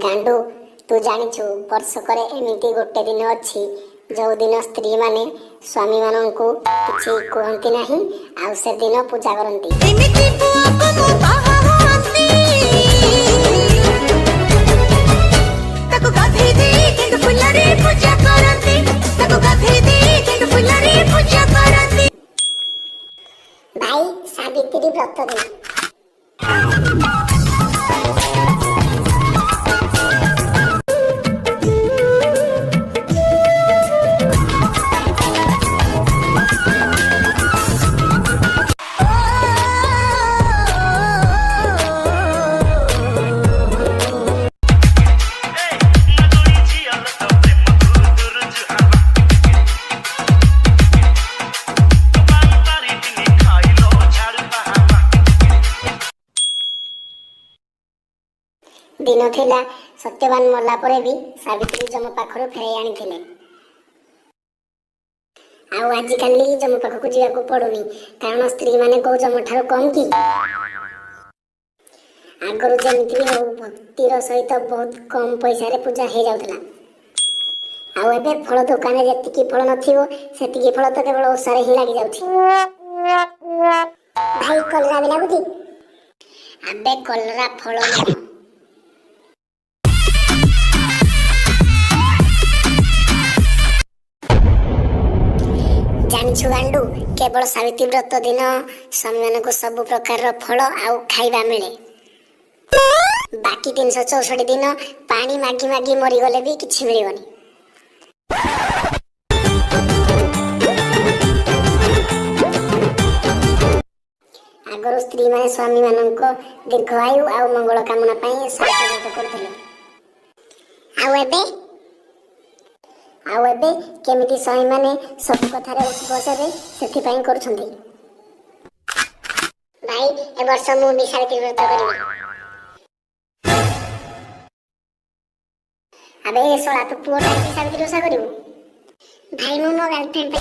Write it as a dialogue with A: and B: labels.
A: गांडू तू जानिछु वर्षकर एमिति गोटे दिन अच्छी जो दिन स्त्री माने स्वामी मानंकु किछि कहंती नाही आ से दिन पूजा करंती।
B: एमिति पुआ को बाहांती ताको गाधे दे गेंद फुलरे पूजा करंती ताको गाधे दे गेंद फुलरे पूजा करंती।
A: भाई सावित्री व्रत दिन दिन थिला सत्यवान मरला परे भी सावित्री जम पाखरु फेरै आनिथिले। आउ आजि काली जम पाखकु जियाकु पडुनी कारण स्त्री माने को जम ठारो कम की आगरु जेमिति भी हो भक्तिर सहित बहुत कम पैसा रे पूजा हे जाउतला। आउ एबे फल दुकान जेतिकी फल नथिबो सेतिकी फल तो केवल ओसारे ही लागि जाउछि। भाई कलरा भी लागुछि आबे कलरा फल जानिछु गांडू केवल सावित्री व्रत दिन स्वामी मानक सब प्रकार फल आउ खाइबा मिले बाकी 364 दिन पानी मागी मागी मरी गले भी किछि मिलिबनी। आगर स्त्री माने स्वामी मानक दीर्घ आयु आउ मंगल कामना पई सावित्री व्रत करथिले। आउ एबे केमिति स्वामी माने सब कथारे बसरे सेथि पई करछन्ती। भाई ए वर्ष मु भी सावित्री व्रत करिबी। अबे सोला तो पुओ टाइम सावित्री ओषा करिबो। भाई मु मो गर्लफ्रेंड पे